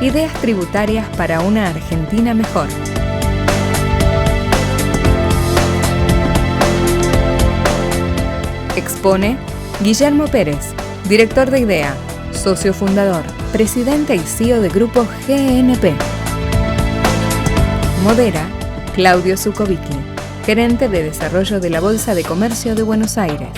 Ideas tributarias para una Argentina mejor. Expone Guillermo Pérez, director de IDEA, socio fundador, presidente y CEO de Grupo GNP. Modera Claudio Zukovicki, gerente de desarrollo de la Bolsa de Comercio de Buenos Aires.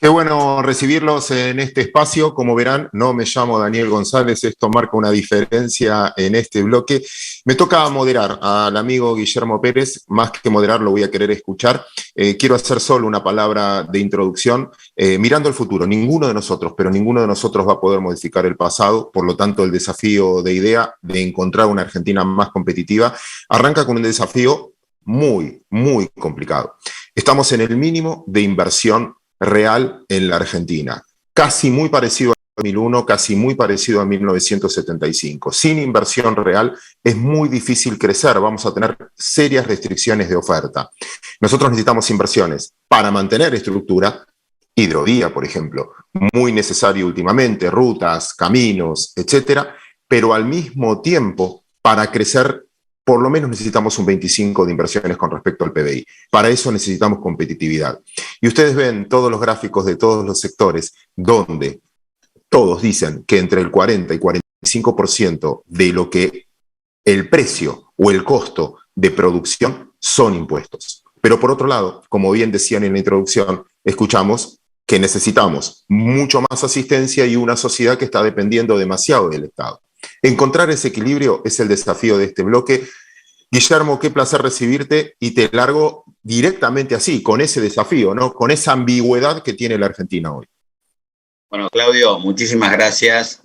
Qué bueno recibirlos en este espacio. Como verán, no me llamo Daniel González, esto marca una diferencia en este bloque. Me toca moderar al amigo Guillermo Pérez, más que moderar lo voy a querer escuchar. Quiero hacer solo una palabra de introducción. Mirando el futuro, ninguno de nosotros va a poder modificar el pasado, por lo tanto el desafío de IDEA de encontrar una Argentina más competitiva arranca con un desafío muy, muy complicado. Estamos en el mínimo de inversión real en la Argentina, casi muy parecido a 2001, casi muy parecido a 1975. Sin inversión real es muy difícil crecer, vamos a tener serias restricciones de oferta. Nosotros necesitamos inversiones para mantener estructura, hidrovía, por ejemplo, muy necesario últimamente, rutas, caminos, etcétera, pero al mismo tiempo, para crecer, por lo menos necesitamos un 25 de inversiones con respecto al PBI. Para eso necesitamos competitividad. Y ustedes ven todos los gráficos de todos los sectores donde todos dicen que entre el 40 y 45% de lo que el precio o el costo de producción son impuestos. Pero por otro lado, como bien decían en la introducción, escuchamos que necesitamos mucho más asistencia y una sociedad que está dependiendo demasiado del Estado. Encontrar ese equilibrio es el desafío de este bloque. Guillermo, qué placer recibirte y te largo directamente así, con ese desafío, ¿no? Con esa ambigüedad que tiene la Argentina hoy. Bueno, Claudio, muchísimas gracias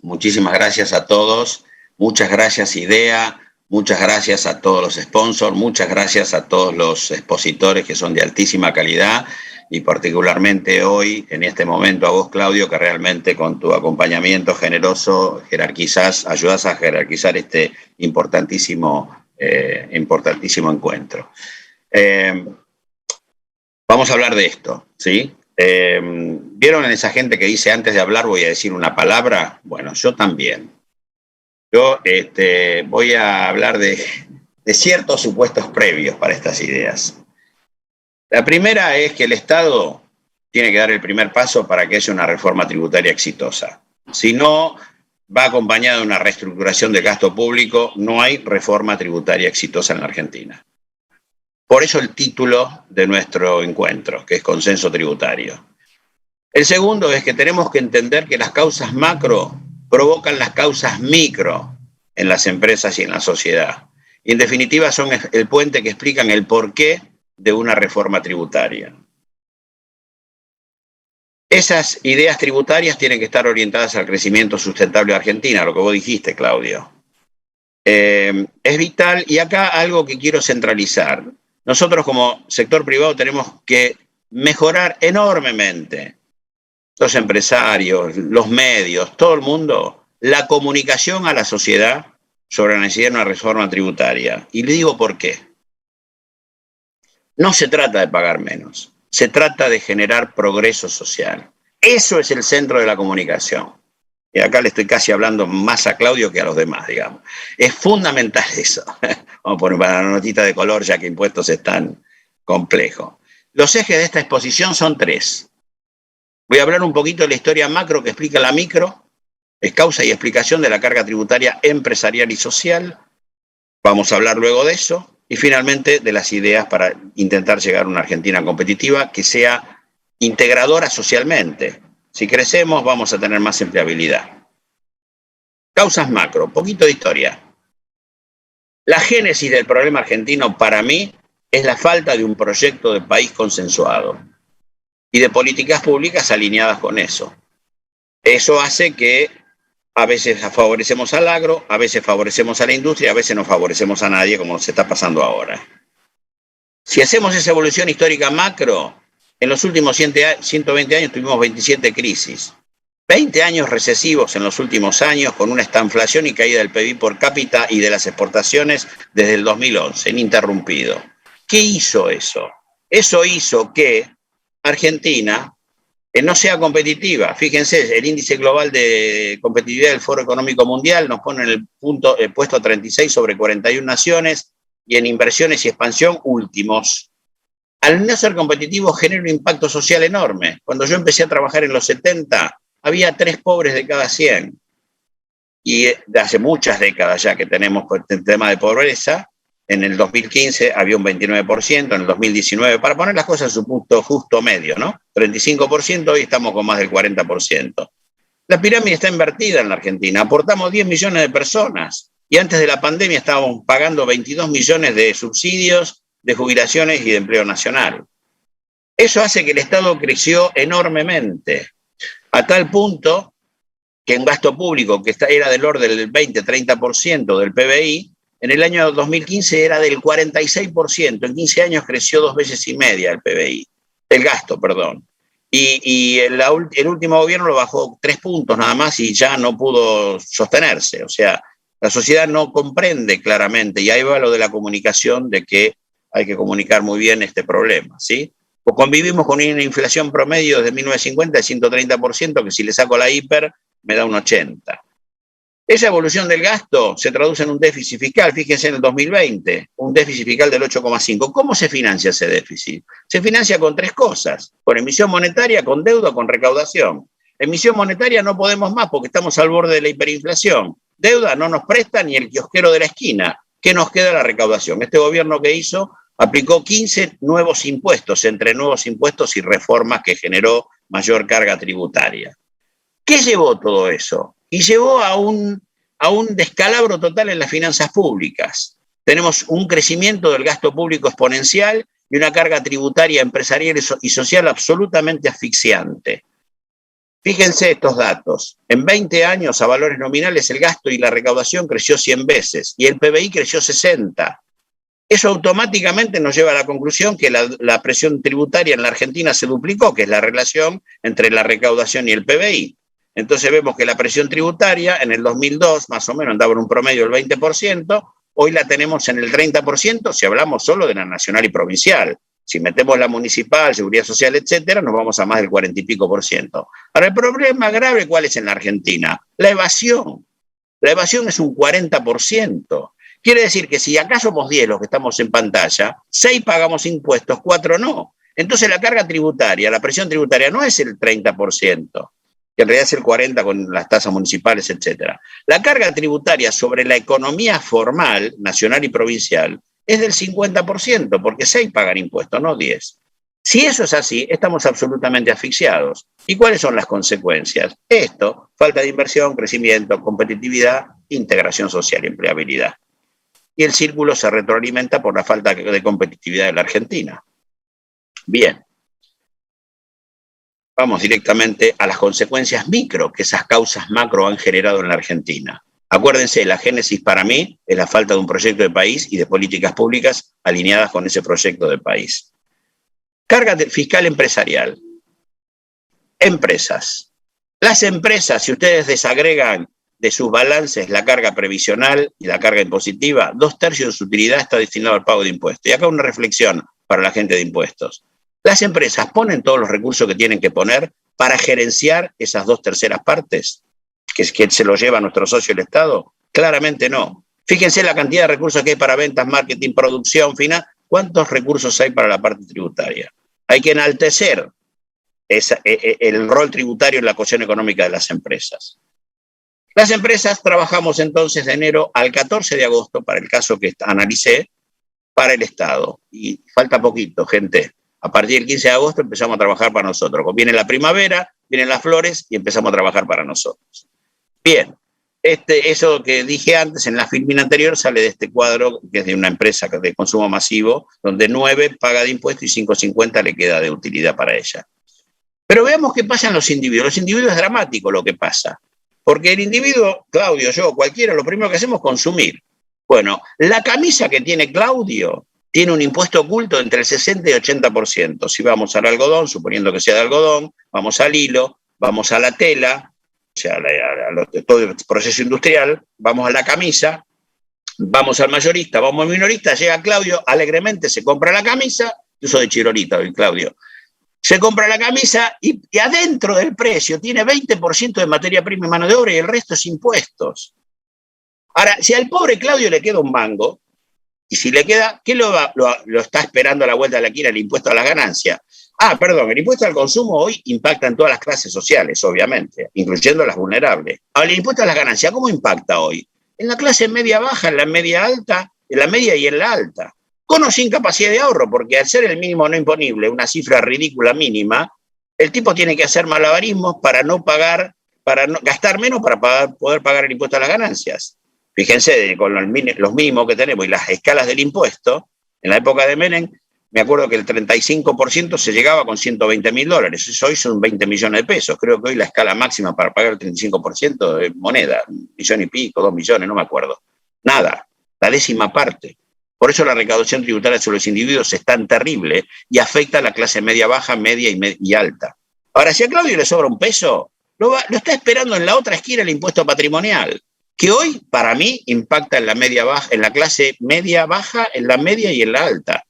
a todos, muchas gracias IDEA, muchas gracias a todos los sponsors, muchas gracias a todos los expositores que son de altísima calidad y particularmente hoy, en este momento, a vos, Claudio, que realmente con tu acompañamiento generoso ayudás a jerarquizar este importantísimo encuentro. Vamos a hablar de esto, ¿sí? ¿Vieron en esa gente que dice antes de hablar voy a decir una palabra? Bueno, yo también. Yo voy a hablar de ciertos supuestos previos para estas ideas. La primera es que el Estado tiene que dar el primer paso para que haya una reforma tributaria exitosa. Si no va acompañada de una reestructuración del gasto público, no hay reforma tributaria exitosa en la Argentina. Por eso el título de nuestro encuentro, que es Consenso Tributario. El segundo es que tenemos que entender que las causas macro provocan las causas micro en las empresas y en la sociedad. Y en definitiva son el puente que explican el porqué de una reforma tributaria. Esas ideas tributarias tienen que estar orientadas al crecimiento sustentable de Argentina, lo que vos dijiste, Claudio. Es vital, y acá algo que quiero centralizar. Nosotros como sector privado tenemos que mejorar enormemente, los empresarios, los medios, todo el mundo, la comunicación a la sociedad sobre la necesidad de una reforma tributaria. Y le digo por qué. No se trata de pagar menos, se trata de generar progreso social. Eso es el centro de la comunicación. Y acá le estoy casi hablando más a Claudio que a los demás, digamos. Es fundamental eso. Vamos a poner para la notita de color, ya que impuestos es tan complejo. Los ejes de esta exposición son 3. Voy a hablar un poquito de la historia macro que explica la micro, es causa y explicación de la carga tributaria empresarial y social. Vamos a hablar luego de eso. Y finalmente de las ideas para intentar llegar a una Argentina competitiva que sea integradora socialmente. Si crecemos vamos a tener más empleabilidad. Causas macro, poquito de historia. La génesis del problema argentino para mí es la falta de un proyecto de país consensuado y de políticas públicas alineadas con eso. Eso hace que a veces favorecemos al agro, a veces favorecemos a la industria, a veces no favorecemos a nadie, como se está pasando ahora. Si hacemos esa evolución histórica macro, en los últimos 120 años tuvimos 27 crisis. 20 años recesivos en los últimos años, con una estanflación y caída del PIB por cápita y de las exportaciones desde el 2011, ininterrumpido. ¿Qué hizo eso? Eso hizo que Argentina no sea competitiva. Fíjense, el índice global de competitividad del Foro Económico Mundial nos pone en el puesto 36 sobre 41 naciones y en inversiones y expansión últimos. Al no ser competitivo genera un impacto social enorme. Cuando yo empecé a trabajar en los 70, había 3 pobres de cada 100. Y de hace muchas décadas ya que tenemos el tema de pobreza, en el 2015 había un 29%, en el 2019, para poner las cosas en su punto justo medio, ¿no? 35%, hoy estamos con más del 40%. La pirámide está invertida en la Argentina, aportamos 10 millones de personas y antes de la pandemia estábamos pagando 22 millones de subsidios, de jubilaciones y de empleo nacional. Eso hace que el Estado creció enormemente, a tal punto que un gasto público que era del orden del 20-30% del PBI, en el año 2015 era del 46%, en 15 años creció 2 veces y media el PBI, el gasto, perdón. Y el último gobierno lo bajó 3 puntos nada más y ya no pudo sostenerse. O sea, la sociedad no comprende claramente, y ahí va lo de la comunicación, de que hay que comunicar muy bien este problema, ¿sí? Pues convivimos con una inflación promedio desde 1950 de 130%, que si le saco la hiper me da un 80%. Esa evolución del gasto se traduce en un déficit fiscal. Fíjense en el 2020, un déficit fiscal del 8,5%. ¿Cómo se financia ese déficit? Se financia con 3 cosas: con emisión monetaria, con deuda, con recaudación. Emisión monetaria no podemos más porque estamos al borde de la hiperinflación. Deuda no nos presta ni el kiosquero de la esquina. ¿Qué nos queda? La recaudación. Este gobierno que hizo aplicó 15 nuevos impuestos, entre nuevos impuestos y reformas que generó mayor carga tributaria. ¿Qué llevó todo eso? Y llevó a un descalabro total en las finanzas públicas. Tenemos un crecimiento del gasto público exponencial y una carga tributaria empresarial y social absolutamente asfixiante. Fíjense estos datos. En 20 años, a valores nominales, el gasto y la recaudación creció 100 veces y el PBI creció 60. Eso automáticamente nos lleva a la conclusión que la presión tributaria en la Argentina se duplicó, que es la relación entre la recaudación y el PBI. Entonces vemos que la presión tributaria en el 2002 más o menos andaba en un promedio del 20%, hoy la tenemos en el 30% si hablamos solo de la nacional y provincial. Si metemos la municipal, seguridad social, etcétera, nos vamos a más del 40 y pico por ciento. Ahora, el problema grave, ¿cuál es en la Argentina? La evasión. La evasión es un 40%. Quiere decir que si acá somos 10 los que estamos en pantalla, 6 pagamos impuestos, 4 no. Entonces la carga tributaria, la presión tributaria no es el 30%. Que en realidad es el 40% con las tasas municipales, etcétera. La carga tributaria sobre la economía formal, nacional y provincial, es del 50%, porque 6 pagan impuestos, no 10. Si eso es así, estamos absolutamente asfixiados. ¿Y cuáles son las consecuencias? Esto: falta de inversión, crecimiento, competitividad, integración social y empleabilidad. Y el círculo se retroalimenta por la falta de competitividad de la Argentina. Bien. Vamos directamente a las consecuencias micro que esas causas macro han generado en la Argentina. Acuérdense, la génesis para mí es la falta de un proyecto de país y de políticas públicas alineadas con ese proyecto de país. Carga fiscal empresarial. Empresas. Las empresas, si ustedes desagregan de sus balances la carga previsional y la carga impositiva, 2/3 de su utilidad está destinado al pago de impuestos. Y acá una reflexión para la gente de impuestos. ¿Las empresas ponen todos los recursos que tienen que poner para gerenciar esas 2/3 partes? ¿Que se lo lleva nuestro socio el Estado? Claramente no. Fíjense la cantidad de recursos que hay para ventas, marketing, producción, final. ¿Cuántos recursos hay para la parte tributaria? Hay que enaltecer el rol tributario en la cuestión económica de las empresas. Las empresas trabajamos entonces de enero al 14 de agosto, para el caso que analicé, para el Estado. Y falta poquito, gente. A partir del 15 de agosto empezamos a trabajar para nosotros. Viene la primavera, vienen las flores y empezamos a trabajar para nosotros. Bien, eso que dije antes en la filmina anterior sale de este cuadro, que es de una empresa de consumo masivo, donde 9 paga de impuestos y 5,50 le queda de utilidad para ella. Pero veamos qué pasa en los individuos. Los individuos es dramático lo que pasa. Porque el individuo, Claudio, yo, cualquiera, lo primero que hacemos es consumir. Bueno, la camisa que tiene Claudio tiene un impuesto oculto entre el 60 y 80%. Si vamos al algodón, suponiendo que sea de algodón, vamos al hilo, vamos a la tela, o sea, todo el proceso industrial, vamos a la camisa, Vamos al mayorista, vamos al minorista, llega Claudio, alegremente se compra la camisa, yo soy de Chirolita hoy, Claudio, se compra la camisa y adentro del precio tiene 20% de materia prima y mano de obra y el resto es impuestos. Ahora, si al pobre Claudio le queda un mango, y si le queda, ¿qué lo está esperando a la vuelta de la esquina? El impuesto a las ganancias. Perdón, el impuesto al consumo hoy impacta en todas las clases sociales, obviamente, incluyendo las vulnerables. Ahora, el impuesto a las ganancias, ¿cómo impacta hoy? En la clase media baja, en la media alta, en la media y en la alta. Con o sin capacidad de ahorro, porque al ser el mínimo no imponible, una cifra ridícula mínima, el tipo tiene que hacer malabarismos para no pagar, para no, gastar menos para poder pagar el impuesto a las ganancias. Fíjense, con los mínimos que tenemos y las escalas del impuesto, en la época de Menem, me acuerdo que el 35% se llegaba con $120.000. Eso hoy son 20 millones de pesos. Creo que hoy la escala máxima para pagar el 35% es moneda, 1 millón y pico, 2 millones, no me acuerdo. Nada, la décima parte. Por eso la recaudación tributaria sobre los individuos es tan terrible y afecta a la clase media baja, media y alta. Ahora, si a Claudio le sobra un peso, lo está esperando en la otra esquina el impuesto patrimonial, que hoy, para mí, impacta en la media baja, en la clase media baja, en la media y en la alta.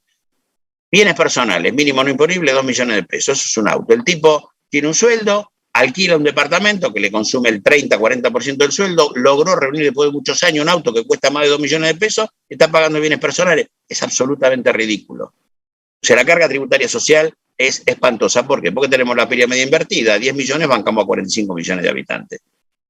Bienes personales, mínimo no imponible, 2 millones de pesos. Eso es un auto. El tipo tiene un sueldo, alquila un departamento que le consume el 30-40% del sueldo, logró reunir después de muchos años un auto que cuesta más de 2 millones de pesos, está pagando bienes personales. Es absolutamente ridículo. O sea, la carga tributaria social es espantosa. ¿Por qué? Porque tenemos la pirámide invertida. 10 millones bancamos a 45 millones de habitantes.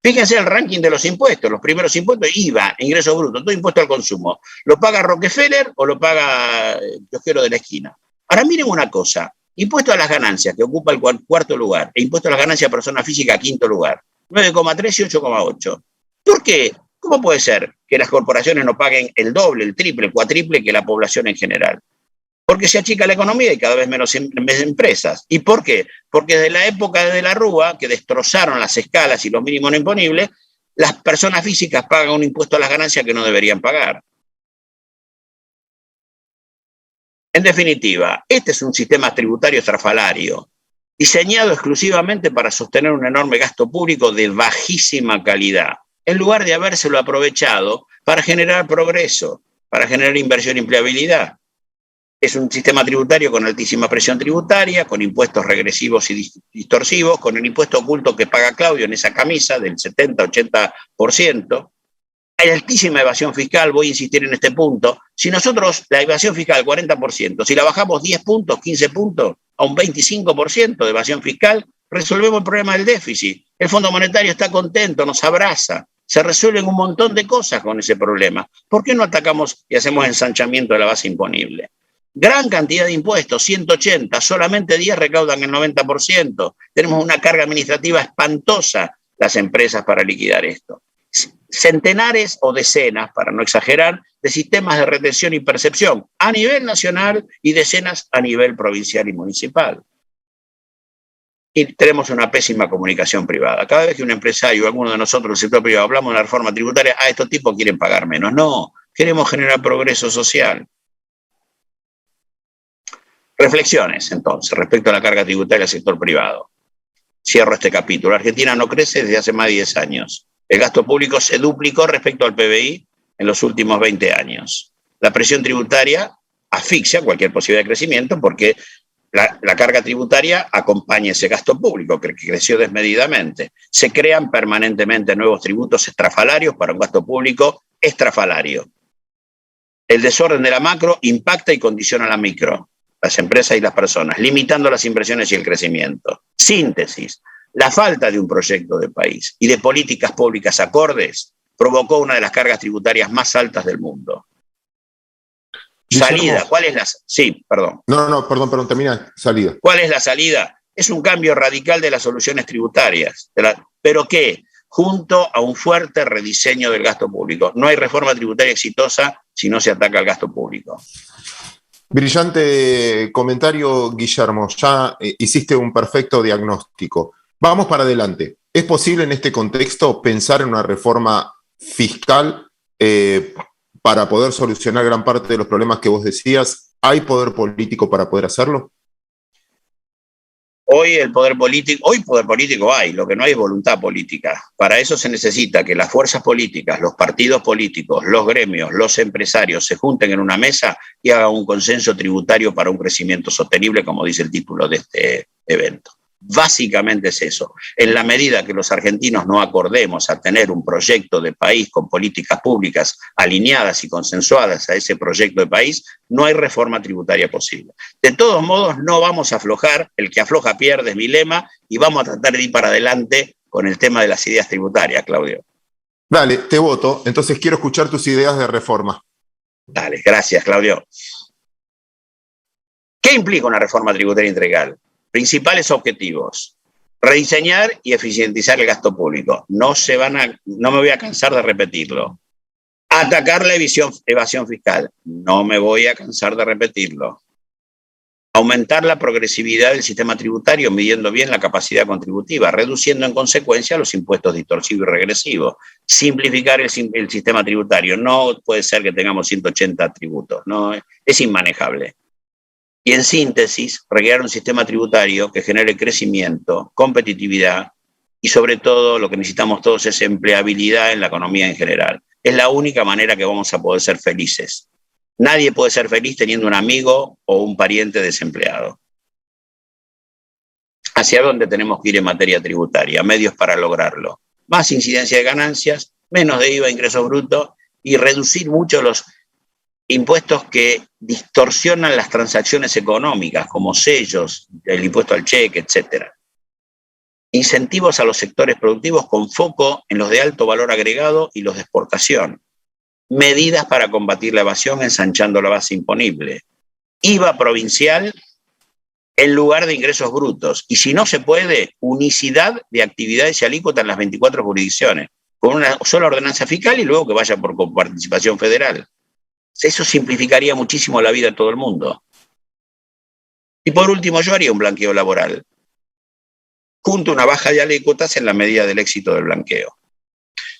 Fíjense el ranking de los impuestos. Los primeros impuestos, IVA, ingreso bruto, todo impuesto al consumo. ¿Lo paga Rockefeller o lo paga el kiosquero de la esquina? Ahora miren una cosa. Impuesto a las ganancias, que ocupa el cuarto lugar, e impuesto a las ganancias a persona física, quinto lugar. 9,3 y 8,8. ¿Por qué? ¿Cómo puede ser que las corporaciones no paguen el doble, el triple, el cuatriple que la población en general? Porque se achica la economía y cada vez menos empresas. ¿Y por qué? Porque desde la época de la Rúa, que destrozaron las escalas y los mínimos no imponibles, las personas físicas pagan un impuesto a las ganancias que no deberían pagar. En definitiva, este es un sistema tributario estrafalario, diseñado exclusivamente para sostener un enorme gasto público de bajísima calidad, en lugar de habérselo aprovechado para generar progreso, para generar inversión y empleabilidad. Es un sistema tributario con altísima presión tributaria, con impuestos regresivos y distorsivos, con el impuesto oculto que paga Claudio en esa camisa del 70-80%. Hay altísima evasión fiscal, voy a insistir en este punto. Si nosotros la evasión fiscal 40%, si la bajamos 10 puntos, 15 puntos, a un 25% de evasión fiscal, resolvemos el problema del déficit. El Fondo Monetario está contento, nos abraza. Se resuelven un montón de cosas con ese problema. ¿Por qué no atacamos y hacemos ensanchamiento de la base imponible? Gran cantidad de impuestos, 180, solamente 10 recaudan el 90%. Tenemos una carga administrativa espantosa las empresas para liquidar esto. Centenares o decenas, para no exagerar, de sistemas de retención y percepción a nivel nacional y decenas a nivel provincial y municipal. Y tenemos una pésima comunicación privada. Cada vez que un empresario o alguno de nosotros del sector privado hablamos de una reforma tributaria, estos tipos quieren pagar menos. No, queremos generar progreso social. Reflexiones, entonces, respecto a la carga tributaria del sector privado. Cierro este capítulo. Argentina no crece desde hace más de 10 años. El gasto público se duplicó respecto al PBI en los últimos 20 años. La presión tributaria asfixia cualquier posibilidad de crecimiento porque la carga tributaria acompaña ese gasto público que creció desmedidamente. Se crean permanentemente nuevos tributos estrafalarios para un gasto público estrafalario. El desorden de la macro impacta y condiciona la micro, las empresas y las personas, limitando las inversiones y el crecimiento. Síntesis. La falta de un proyecto de país y de políticas públicas acordes provocó una de las cargas tributarias más altas del mundo. Salida, ¿cuál es la...? Sí, perdón. Perdón, termina. Salida. ¿Cuál es la salida? Es un cambio radical de las soluciones tributarias. ¿Pero qué? Junto a un fuerte rediseño del gasto público. No hay reforma tributaria exitosa si no se ataca al gasto público. Brillante comentario, Guillermo. Ya hiciste un perfecto diagnóstico. Vamos para adelante. ¿Es posible en este contexto pensar en una reforma fiscal para poder solucionar gran parte de los problemas que vos decías? ¿Hay poder político para poder hacerlo? Hoy poder político hay, lo que no hay es voluntad política. Para eso se necesita que las fuerzas políticas, los partidos políticos, los gremios, los empresarios se junten en una mesa y hagan un consenso tributario para un crecimiento sostenible, como dice el título de este evento. Básicamente es eso. En la medida que los argentinos no acordemos a tener un proyecto de país con políticas públicas alineadas y consensuadas a ese proyecto de país, no hay reforma tributaria posible. De todos modos, no vamos a aflojar, el que afloja pierde, es mi lema, y vamos a tratar de ir para adelante con el tema de las ideas tributarias, Claudio. Dale, te voto. Entonces quiero escuchar tus ideas de reforma. Dale, gracias, Claudio. ¿Qué implica una reforma tributaria integral? Principales objetivos: rediseñar y eficientizar el gasto público. No me voy a cansar de repetirlo. Atacar la evasión fiscal. No me voy a cansar de repetirlo. Aumentar la progresividad del sistema tributario, midiendo bien la capacidad contributiva, reduciendo en consecuencia los impuestos distorsivos y regresivos. Simplificar el sistema tributario. No puede ser que tengamos 180 tributos. No, es inmanejable. Y en síntesis, recrear un sistema tributario que genere crecimiento, competitividad y sobre todo lo que necesitamos todos es empleabilidad en la economía en general. Es la única manera que vamos a poder ser felices. Nadie puede ser feliz teniendo un amigo o un pariente desempleado. ¿Hacia dónde tenemos que ir en materia tributaria? Medios para lograrlo. Más incidencia de ganancias, menos de IVA, ingresos brutos y reducir mucho los impuestos que distorsionan las transacciones económicas, como sellos, el impuesto al cheque, etc. Incentivos a los sectores productivos con foco en los de alto valor agregado y los de exportación. Medidas para combatir la evasión ensanchando la base imponible. IVA provincial en lugar de ingresos brutos. Y si no se puede, unicidad de actividades y alícuotas en las 24 jurisdicciones, con una sola ordenanza fiscal y luego que vaya por coparticipación federal. Eso simplificaría muchísimo la vida de todo el mundo. Y por último, yo haría un blanqueo laboral, junto a una baja de alícuotas en la medida del éxito del blanqueo.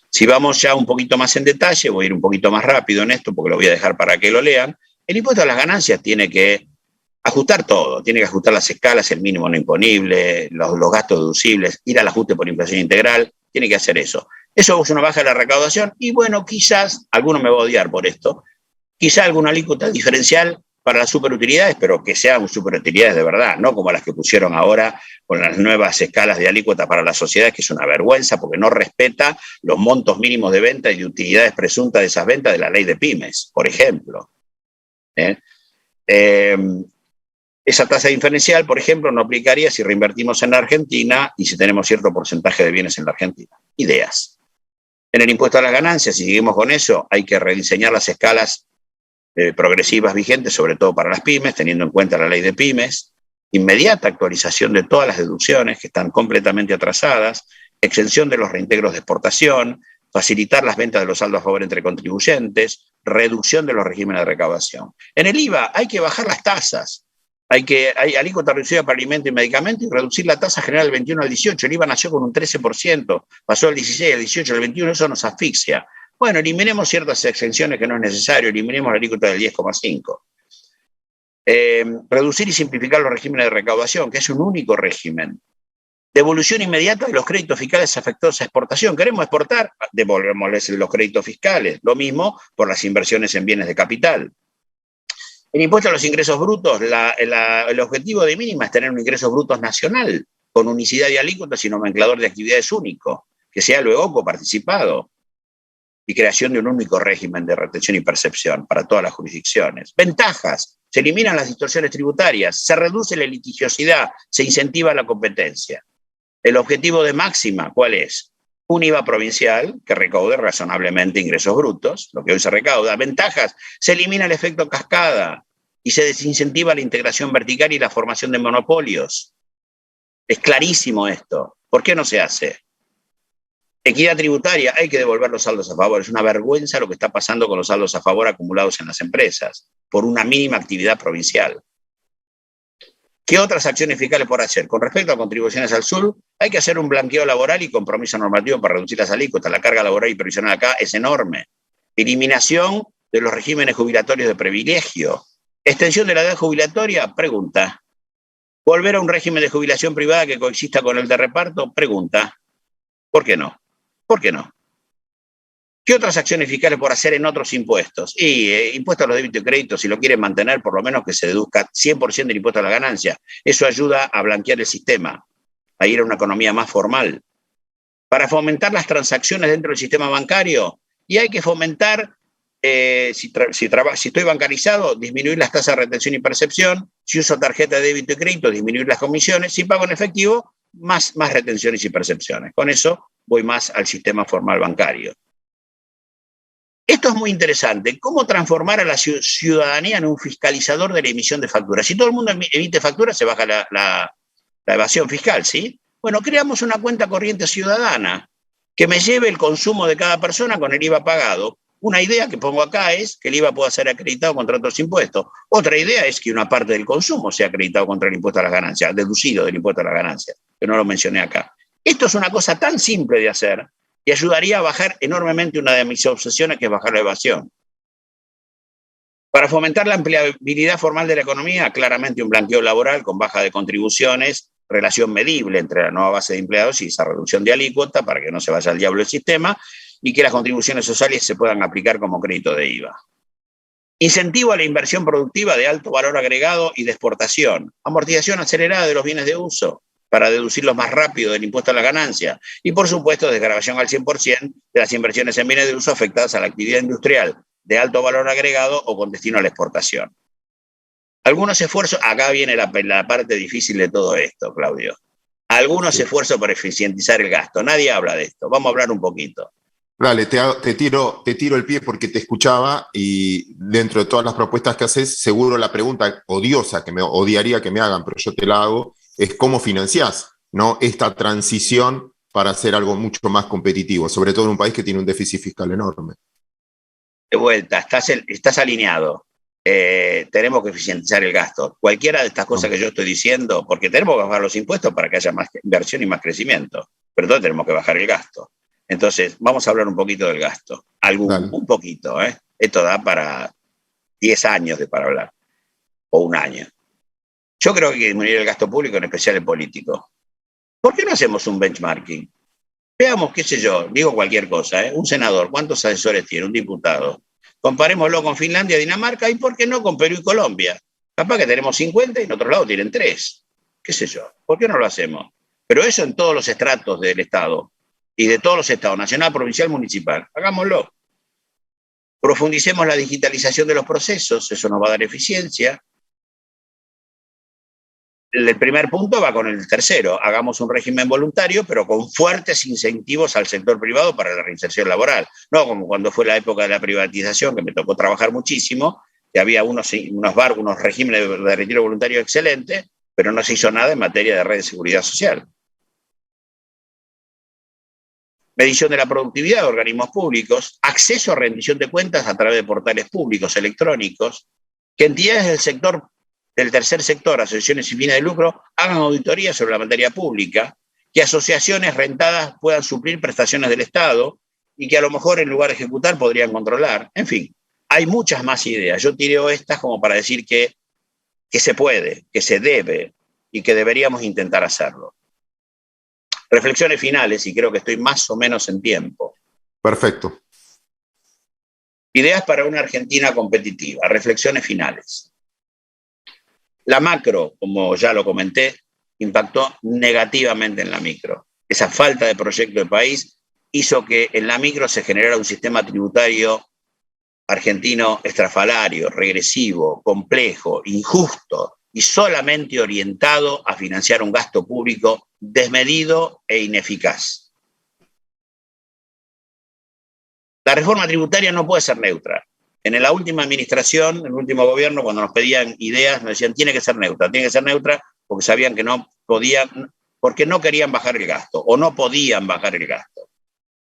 Si vamos ya un poquito más en detalle, voy a ir un poquito más rápido en esto porque lo voy a dejar para que lo lean. El impuesto a las ganancias tiene que ajustar todo, tiene que ajustar las escalas, el mínimo no imponible, los gastos deducibles, ir al ajuste por inflación integral, tiene que hacer eso. Eso es una baja de la recaudación y bueno, quizás, alguno me va a odiar por esto, quizá alguna alícuota diferencial para las superutilidades, pero que sean superutilidades de verdad, no como las que pusieron ahora con las nuevas escalas de alícuota para las sociedades, que es una vergüenza porque no respeta los montos mínimos de venta y de utilidades presuntas de esas ventas de la ley de pymes, por ejemplo. Esa tasa diferencial, por ejemplo, no aplicaría si reinvertimos en la Argentina y si tenemos cierto porcentaje de bienes en la Argentina. Ideas. En el impuesto a las ganancias, si seguimos con eso, hay que rediseñar las escalas progresivas vigentes, sobre todo para las pymes, teniendo en cuenta la ley de pymes, inmediata actualización de todas las deducciones que están completamente atrasadas, exención de los reintegros de exportación, facilitar las ventas de los saldos a favor entre contribuyentes, reducción de los regímenes de recaudación. En el IVA hay que bajar las tasas, hay alícuota reducida para alimentos y medicamentos y reducir la tasa general del 21 al 18. El IVA nació con un 13%, pasó del 16 al 18 al 21, eso nos asfixia. Bueno, eliminemos ciertas exenciones que no es necesario, eliminemos la alícuota del 10,5. Reducir y simplificar los regímenes de recaudación, que es un único régimen. Devolución inmediata de los créditos fiscales afectados a exportación. ¿Queremos exportar? Devolvémosles los créditos fiscales. Lo mismo por las inversiones en bienes de capital. El impuesto a los ingresos brutos, el objetivo de mínima es tener un ingreso brutos nacional, con unicidad de alícuotas y nomenclador de actividades único, que sea luego coparticipado. Y creación de un único régimen de retención y percepción para todas las jurisdicciones. Ventajas: se eliminan las distorsiones tributarias, se reduce la litigiosidad, se incentiva la competencia. El objetivo de máxima, ¿cuál es? Un IVA provincial que recaude razonablemente ingresos brutos, lo que hoy se recauda. Ventajas: se elimina el efecto cascada y se desincentiva la integración vertical y la formación de monopolios. Es clarísimo esto. ¿Por qué no se hace? Equidad tributaria, hay que devolver los saldos a favor. Es una vergüenza lo que está pasando con los saldos a favor acumulados en las empresas por una mínima actividad provincial. ¿Qué otras acciones fiscales por hacer? Con respecto a contribuciones al sur, hay que hacer un blanqueo laboral y compromiso normativo para reducir las alícuotas. La carga laboral y previsional acá es enorme. Eliminación de los regímenes jubilatorios de privilegio. Extensión de la edad jubilatoria, pregunta. ¿Volver a un régimen de jubilación privada que coexista con el de reparto? Pregunta. ¿Por qué no? ¿Por qué no? ¿Qué otras acciones fiscales por hacer en otros impuestos? Y impuesto a los débitos y créditos, si lo quieren mantener, por lo menos que se deduzca 100% del impuesto a la ganancia. Eso ayuda a blanquear el sistema, a ir a una economía más formal. Para fomentar las transacciones dentro del sistema bancario, y hay que fomentar, si estoy bancarizado, disminuir las tasas de retención y percepción. Si uso tarjeta de débito y crédito, disminuir las comisiones. Si pago en efectivo, más retenciones y percepciones. Con eso voy más al sistema formal bancario. Esto es muy interesante. ¿Cómo transformar a la ciudadanía en un fiscalizador de la emisión de facturas? Si todo el mundo emite facturas, se baja la evasión fiscal, ¿sí? Bueno, creamos una cuenta corriente ciudadana que me lleve el consumo de cada persona con el IVA pagado. Una idea que pongo acá es que el IVA pueda ser acreditado contra otros impuestos. Otra idea es que una parte del consumo sea acreditado contra el impuesto a las ganancias, deducido del impuesto a las ganancias, que no lo mencioné acá. Esto es una cosa tan simple de hacer y ayudaría a bajar enormemente una de mis obsesiones, que es bajar la evasión. Para fomentar la empleabilidad formal de la economía, claramente un blanqueo laboral con baja de contribuciones, relación medible entre la nueva base de empleados y esa reducción de alícuota para que no se vaya al diablo el sistema y que las contribuciones sociales se puedan aplicar como crédito de IVA. Incentivo a la inversión productiva de alto valor agregado y de exportación. Amortización acelerada de los bienes de uso para deducirlos más rápido del impuesto a la ganancia. Y, por supuesto, desgravación al 100% de las inversiones en bienes de uso afectadas a la actividad industrial de alto valor agregado o con destino a la exportación. Algunos esfuerzos, acá viene la parte difícil de todo esto, Claudio. Algunos esfuerzos para eficientizar el gasto. Nadie habla de esto. Vamos a hablar un poquito. Dale, te tiro el pie porque te escuchaba y dentro de todas las propuestas que haces, seguro la pregunta odiosa que me odiaría que me hagan, pero yo te la hago, es cómo financiás, ¿no?, esta transición para hacer algo mucho más competitivo, sobre todo en un país que tiene un déficit fiscal enorme. De vuelta, estás alineado. Tenemos que eficientizar el gasto. Cualquiera de estas cosas que yo estoy diciendo, porque tenemos que bajar los impuestos para que haya más inversión y más crecimiento, pero entonces tenemos que bajar el gasto. Entonces, vamos a hablar un poquito del gasto. Un poquito, ¿eh? Esto da para 10 años para hablar, o un año. Yo creo que hay que disminuir el gasto público, en especial el político. ¿Por qué no hacemos un benchmarking? Veamos, qué sé yo, digo cualquier cosa, un senador, ¿cuántos asesores tiene? Un diputado. Comparémoslo con Finlandia, Dinamarca, y ¿por qué no con Perú y Colombia? Capaz que tenemos 50 y en otro lado tienen 3. ¿Qué sé yo? ¿Por qué no lo hacemos? Pero eso en todos los estratos del Estado y de todos los estados, nacional, provincial, municipal. Hagámoslo. Profundicemos la digitalización de los procesos, eso nos va a dar eficiencia. El primer punto va con el tercero. Hagamos un régimen voluntario, pero con fuertes incentivos al sector privado para la reinserción laboral. No como cuando fue la época de la privatización, que me tocó trabajar muchísimo, que había unos regímenes de retiro voluntario excelentes, pero no se hizo nada en materia de red de seguridad social. Medición de la productividad de organismos públicos, acceso a rendición de cuentas a través de portales públicos electrónicos, que entidades del tercer sector, asociaciones sin fines de lucro, hagan auditorías sobre la materia pública, que asociaciones rentadas puedan suplir prestaciones del Estado y que a lo mejor en lugar de ejecutar podrían controlar. En fin, hay muchas más ideas. Yo tiro estas como para decir que se puede, que se debe y que deberíamos intentar hacerlo. Reflexiones finales, y creo que estoy más o menos en tiempo. Perfecto. Ideas para una Argentina competitiva. Reflexiones finales. La macro, como ya lo comenté, impactó negativamente en la micro. Esa falta de proyecto de país hizo que en la micro se generara un sistema tributario argentino estrafalario, regresivo, complejo, injusto y solamente orientado a financiar un gasto público desmedido e ineficaz. La reforma tributaria no puede ser neutra. En la última administración, en el último gobierno, cuando nos pedían ideas, nos decían, tiene que ser neutra porque sabían que no podían, porque no querían bajar el gasto o no podían bajar el gasto.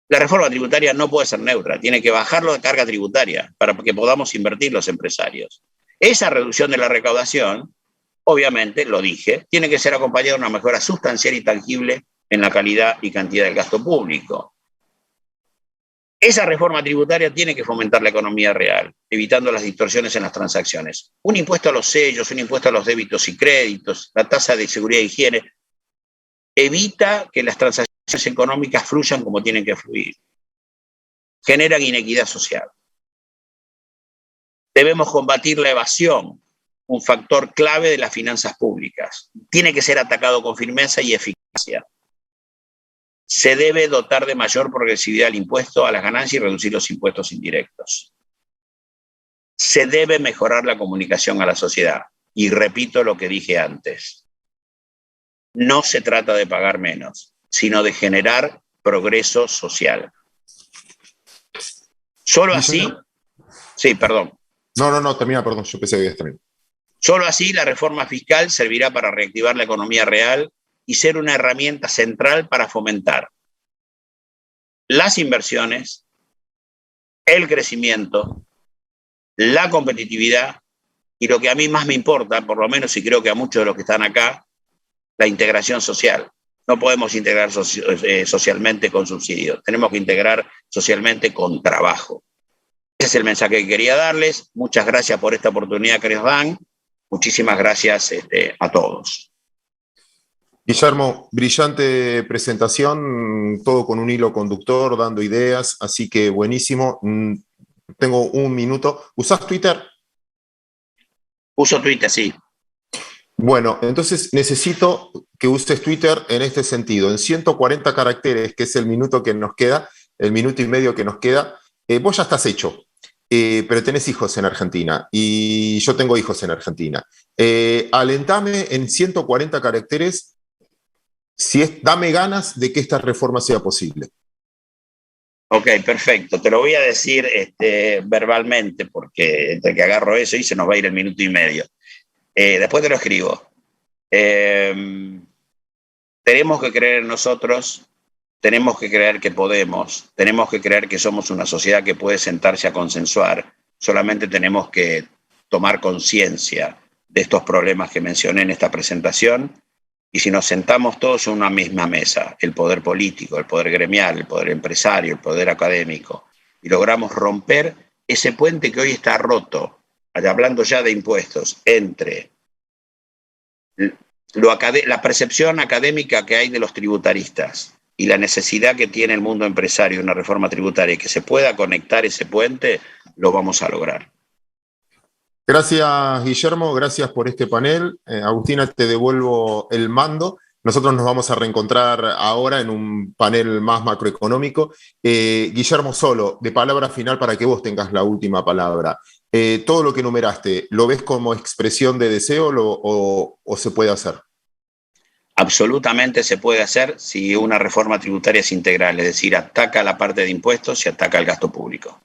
La reforma tributaria no puede ser neutra, tiene que bajarlo de carga tributaria para que podamos invertir los empresarios. Esa reducción de la recaudación, obviamente, lo dije, tiene que ser acompañada de una mejora sustancial y tangible en la calidad y cantidad del gasto público. Esa reforma tributaria tiene que fomentar la economía real, evitando las distorsiones en las transacciones. Un impuesto a los sellos, un impuesto a los débitos y créditos, la tasa de seguridad e higiene, evita que las transacciones económicas fluyan como tienen que fluir. Generan inequidad social. Debemos combatir la evasión, un factor clave de las finanzas públicas. Tiene que ser atacado con firmeza y eficacia. Se debe dotar de mayor progresividad al impuesto a las ganancias y reducir los impuestos indirectos. Se debe mejorar la comunicación a la sociedad. Y repito lo que dije antes. No se trata de pagar menos, sino de generar progreso social. Solo así... Sí, perdón. No, termina, perdón, yo pensé que ibas a terminar. Solo así la reforma fiscal servirá para reactivar la economía real y ser una herramienta central para fomentar las inversiones, el crecimiento, la competitividad y lo que a mí más me importa, por lo menos y creo que a muchos de los que están acá, la integración social. No podemos integrar socialmente con subsidios, tenemos que integrar socialmente con trabajo. Ese es el mensaje que quería darles. Muchas gracias por esta oportunidad que nos dan. Muchísimas gracias a todos. Guillermo, brillante presentación, todo con un hilo conductor, dando ideas, así que buenísimo. Tengo un minuto. ¿Usás Twitter? Uso Twitter, sí. Bueno, entonces necesito que uses Twitter en este sentido. En 140 caracteres, que es el minuto que nos queda, el minuto y medio que nos queda, vos ya estás hecho. Pero tenés hijos en Argentina y yo tengo hijos en Argentina. Alentame en 140 caracteres, dame ganas de que esta reforma sea posible. Ok, perfecto. Te lo voy a decir verbalmente porque entre que agarro eso y se nos va a ir el minuto y medio. Después te lo escribo. Tenemos que creer en nosotros. Tenemos que creer que podemos, tenemos que creer que somos una sociedad que puede sentarse a consensuar. Solamente tenemos que tomar conciencia de estos problemas que mencioné en esta presentación. Y si nos sentamos todos en una misma mesa, el poder político, el poder gremial, el poder empresario, el poder académico, y logramos romper ese puente que hoy está roto, hablando ya de impuestos, entre la percepción académica que hay de los tributaristas y la necesidad que tiene el mundo empresario de una reforma tributaria y que se pueda conectar ese puente, lo vamos a lograr. Gracias, Guillermo, gracias por este panel. Agustina, te devuelvo el mando. Nosotros nos vamos a reencontrar ahora en un panel más macroeconómico. Guillermo Solo, de palabra final para que vos tengas la última palabra. Todo lo que enumeraste, ¿lo ves como expresión de deseo o se puede hacer? Absolutamente se puede hacer si una reforma tributaria es integral, es decir, ataca la parte de impuestos y ataca el gasto público.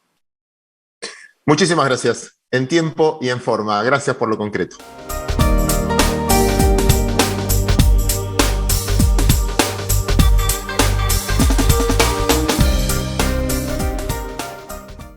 Muchísimas gracias. En tiempo y en forma. Gracias por lo concreto.